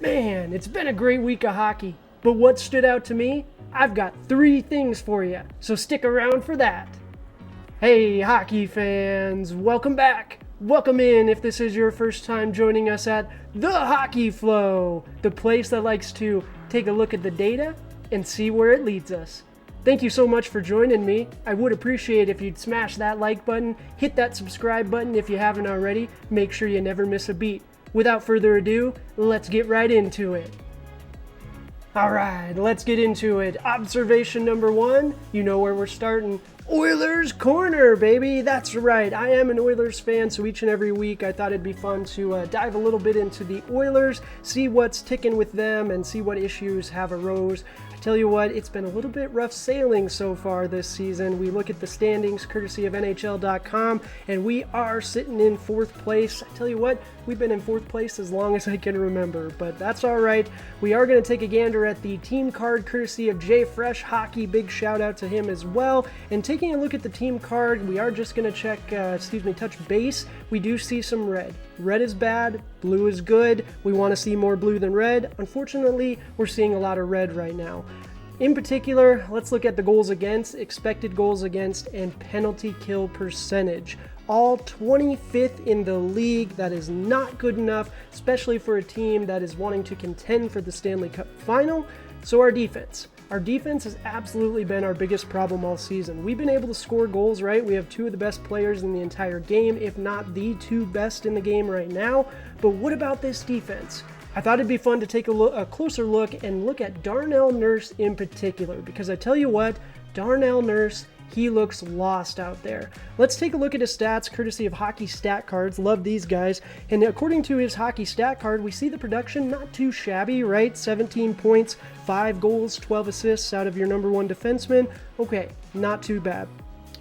Man, it's been a great week of hockey. But what stood out to me? I've got 3 things for you, so stick around for that. Hey, hockey fans, welcome back. Welcome in if this is your first time joining us at The Hockey Flow, the place that likes to take a look at the data and see where it leads us. Thank you so much for joining me. I would appreciate if you'd smash that like button, hit that subscribe button if you haven't already. Make sure you never miss a beat. Without further ado, let's get right into it. Alright, let's get into it. Observation number 1, you know where we're starting. Oilers Corner, baby! That's right, I am an Oilers fan, so each and every week I thought it'd be fun to dive a little bit into the Oilers, see what's ticking with them, and see what issues have arose. I tell you what, it's been a little bit rough sailing so far this season. We look at the standings courtesy of NHL.com, and we are sitting in 4th place. I tell you what, we've been in 4th place as long as I can remember, but that's all right. We are going to take a gander at the team card courtesy of JFresh Hockey. Big shout out to him as well. And taking a look at the team card, we are just going to touch base. We do see some red. Red is bad, blue is good. We want to see more blue than red. Unfortunately, we're seeing a lot of red right now. In particular, let's look at the goals against, expected goals against, and penalty kill percentage. All 25th in the league. That is not good enough, especially for a team that is wanting to contend for the Stanley Cup final. So our defense has absolutely been our biggest problem all season. We've been able to score goals, right? We have 2 of the best players in the entire game, if not the 2 best in the game right now. But what about this defense? I thought it'd be fun to take a closer look and look at Darnell Nurse in particular, because I tell you what, Darnell Nurse, he looks lost out there. Let's take a look at his stats, courtesy of Hockey Stat Cards. Love these guys. And according to his Hockey Stat Card, we see the production not too shabby, right? 17 points, 5 goals, 12 assists out of your number 1 defenseman. Okay, not too bad.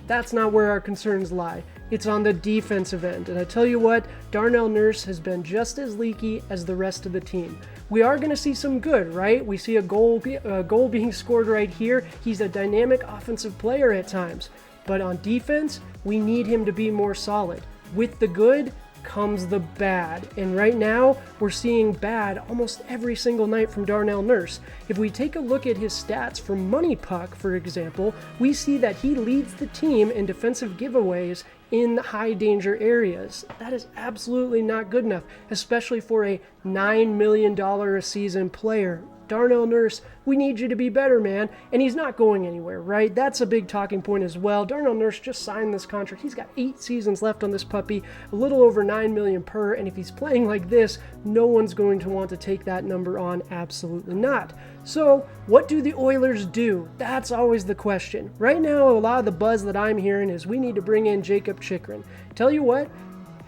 That's not where our concerns lie. It's on the defensive end. And I tell you what, Darnell Nurse has been just as leaky as the rest of the team. We are going to see some good, right? We see a goal being scored right here. He's a dynamic offensive player at times. But on defense, we need him to be more solid. With the good comes the bad. And right now, we're seeing bad almost every single night from Darnell Nurse. If we take a look at his stats from Money Puck, for example, we see that he leads the team in defensive giveaways in high danger areas. That is absolutely not good enough, especially for a $9 million a season player. Darnell Nurse, we need you to be better, man. And he's not going anywhere, right? That's a big talking point as well. Darnell Nurse just signed this contract. He's got 8 seasons left on this puppy, a little over $9 million per. And if he's playing like this, no one's going to want to take that number on. Absolutely not. So what do the Oilers do? That's always the question. Right now, a lot of the buzz that I'm hearing is we need to bring in Jakob Chychrun. Tell you what,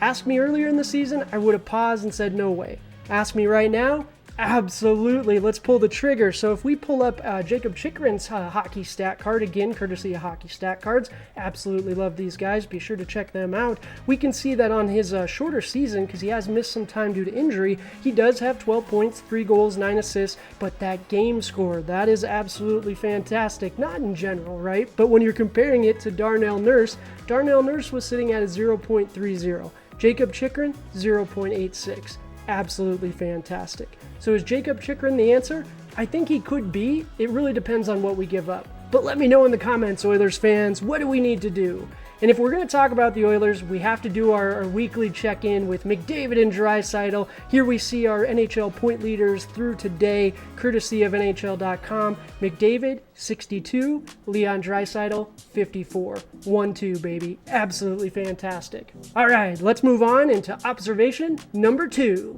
ask me earlier in the season, I would have paused and said no way. Ask me right now, absolutely, let's pull the trigger. So if we pull up Jakob Chychrun's Hockey Stat Card, again, courtesy of Hockey Stat Cards, absolutely love these guys, be sure to check them out. We can see that on his shorter season, because he has missed some time due to injury, he does have 12 points, 3 goals, 9 assists, but that game score, that is absolutely fantastic. Not in general, right? But when you're comparing it to Darnell Nurse was sitting at a 0.30. Jakob Chychrun, 0.86. Absolutely fantastic. So is Jakob Chychrun the answer? I think he could be. It really depends on what we give up. But let me know in the comments, Oilers fans, what do we need to do? And if we're going to talk about the Oilers, we have to do our weekly check-in with McDavid and Draisaitl. Here we see our NHL point leaders through today, courtesy of NHL.com. McDavid, 62. Leon Draisaitl, 54. 1-2, baby. Absolutely fantastic. All right, let's move on into observation number 2.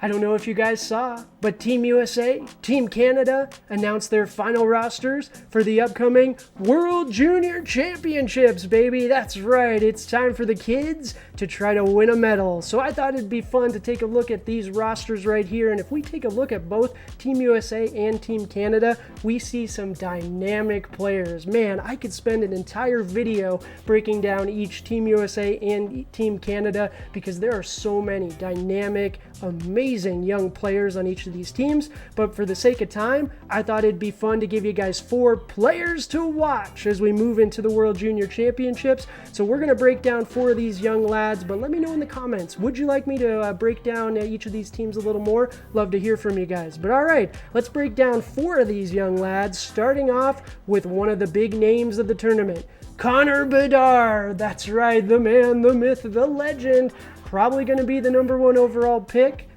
I don't know if you guys saw, but Team USA, Team Canada announced their final rosters for the upcoming World Junior Championships, baby. That's right, it's time for the kids to try to win a medal. So I thought it'd be fun to take a look at these rosters right here, and if we take a look at both Team USA and Team Canada, we see some dynamic players. Man, I could spend an entire video breaking down each Team USA and Team Canada because there are so many dynamic, amazing amazing young players on each of these teams, but for the sake of time, I thought it'd be fun to give you guys 4 players to watch as we move into the World Junior Championships. So we're going to break down 4 of these young lads, but let me know in the comments, would you like me to break down each of these teams a little more? Love to hear from you guys. But all right, let's break down 4 of these young lads, starting off with one of the big names of the tournament, Connor Bedard. That's right, the man, the myth, the legend. Probably going to be the #1 overall pick,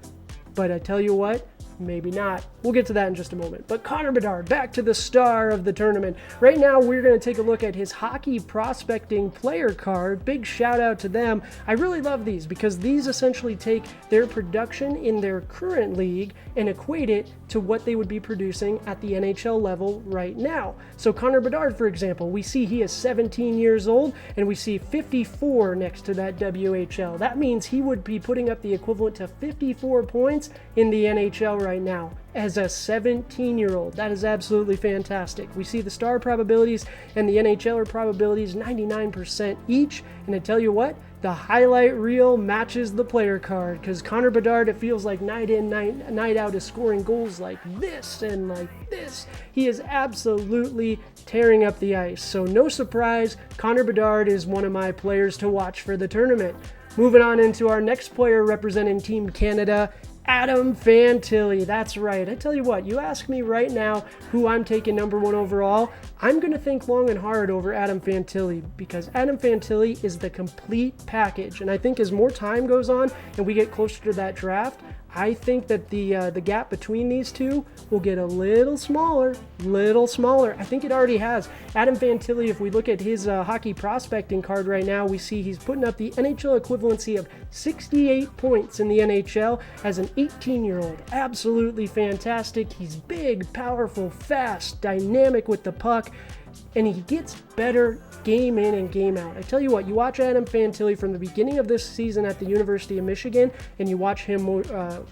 but I tell you what, maybe not. We'll get to that in just a moment. But Connor Bedard, back to the star of the tournament. Right now, we're going to take a look at his hockey prospecting player card. Big shout out to them. I really love these because these essentially take their production in their current league and equate it to what they would be producing at the NHL level right now. So Connor Bedard, for example, we see he is 17 years old and we see 54 next to that WHL. That means he would be putting up the equivalent to 54 points in the NHL right now as a 17-year-old. That is absolutely fantastic. We see the star probabilities and the NHLer probabilities 99% each, and I tell you what, the highlight reel matches the player card, because Connor Bedard, it feels like night in, night out, is scoring goals like this and like this. He is absolutely tearing up the ice. So no surprise, Connor Bedard is one of my players to watch for the tournament. Moving on into our next player representing Team Canada, Adam Fantilli. That's right. I tell you what, you ask me right now who I'm taking #1 overall, I'm going to think long and hard over Adam Fantilli, because Adam Fantilli is the complete package. And I think as more time goes on and we get closer to that draft, I think that the gap between these two will get a little smaller. I think it already has. Adam Fantilli, if we look at his hockey prospecting card right now, we see he's putting up the NHL equivalency of 68 points in the NHL as an 18-year-old. Absolutely fantastic. He's big, powerful, fast, dynamic with the puck, and he gets better game in and game out. I tell you what, you watch Adam Fantilli from the beginning of this season at the University of Michigan, and you watch him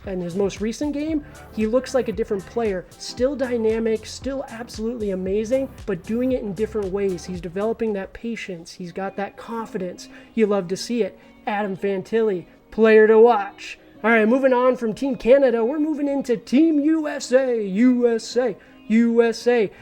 in his most recent game, he looks like a different player. Still dynamic, still absolutely amazing, but doing it in different ways. He's developing that patience. He's got that confidence. You love to see it. Adam Fantilli, player to watch. All right, moving on from Team Canada, we're moving into Team USA.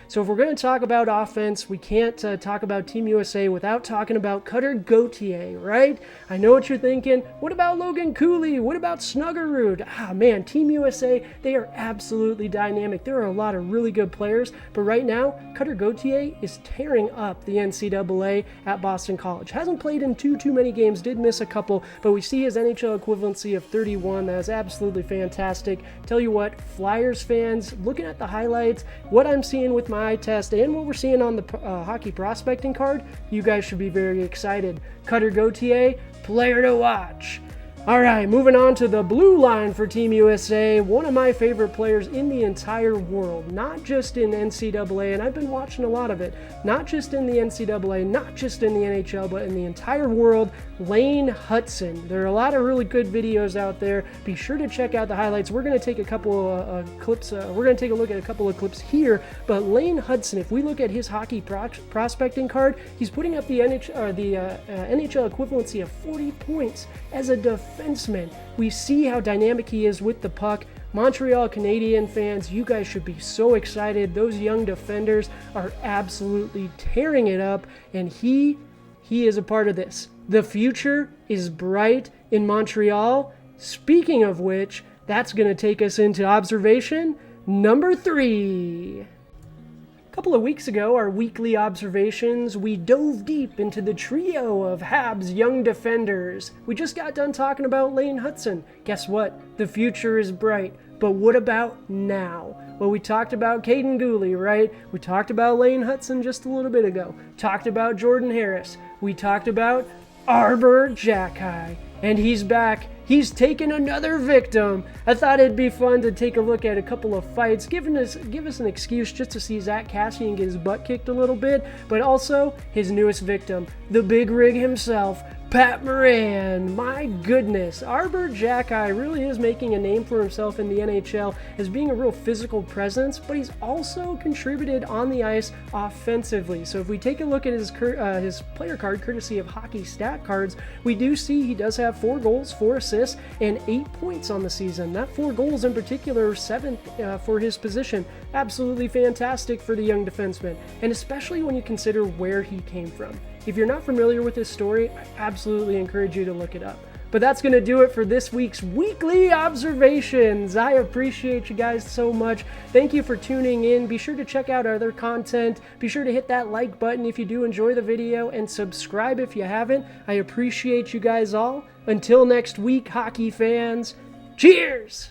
So if we're going to talk about offense, we can't talk about Team USA without talking about Cutter Gauthier, right? I know what you're thinking. What about Logan Cooley? What about Snuggerud? Ah, man, Team USA, they are absolutely dynamic. There are a lot of really good players, but right now, Cutter Gauthier is tearing up the NCAA at Boston College. Hasn't played in too many games, did miss a couple, but we see his NHL equivalency of 31. That is absolutely fantastic. Tell you what, Flyers fans, looking at the highlights, what I'm seeing with my eye test and what we're seeing on the hockey prospecting card, you guys should be very excited. Cutter Gauthier, player to watch. All right, moving on to the blue line for Team USA, one of my favorite players in the entire world, not just in NCAA, and I've been watching a lot of it, not just in the NCAA, not just in the NHL, but in the entire world, Lane Hutson. There are a lot of really good videos out there. Be sure to check out the highlights. We're going to take a couple of clips, we're going to take a look at a couple of clips here, but Lane Hutson, if we look at his hockey prospecting card, he's putting up the NHL equivalency of 40 points as a defenseman. We see how dynamic he is with the puck. Montreal Canadian fans, you guys should be so excited. Those young defenders are absolutely tearing it up, and he is a part of this. The future is bright in Montreal. Speaking of which, that's going to take us into observation number 3. A couple of weeks ago, our weekly observations, we dove deep into the trio of Habs young defenders. We just got done talking about Lane Hutson. Guess what? The future is bright. But what about now? Well, we talked about Caden Gooley, right? We talked about Lane Hutson just a little bit ago. Talked about Jordan Harris. We talked about Arber Xhekaj. And he's back. He's taken another victim. I thought it'd be fun to take a look at a couple of fights, give us an excuse just to see Zach Cassian get his butt kicked a little bit, but also his newest victim, the big rig himself, Pat Moran. My goodness, Arber Xhekaj really is making a name for himself in the NHL as being a real physical presence, but he's also contributed on the ice offensively. So if we take a look at his player card, courtesy of Hockey Stat Cards, we do see he does have 4 goals, 4 assists, assists, and 8 points on the season. That 4 goals in particular, 7th for his position. Absolutely fantastic for the young defenseman, and especially when you consider where he came from. If you're not familiar with his story, I absolutely encourage you to look it up. But that's going to do it for this week's Weekly Observations. I appreciate you guys so much. Thank you for tuning in. Be sure to check out our other content. Be sure to hit that like button if you do enjoy the video, and subscribe if you haven't. I appreciate you guys all. Until next week, hockey fans, cheers!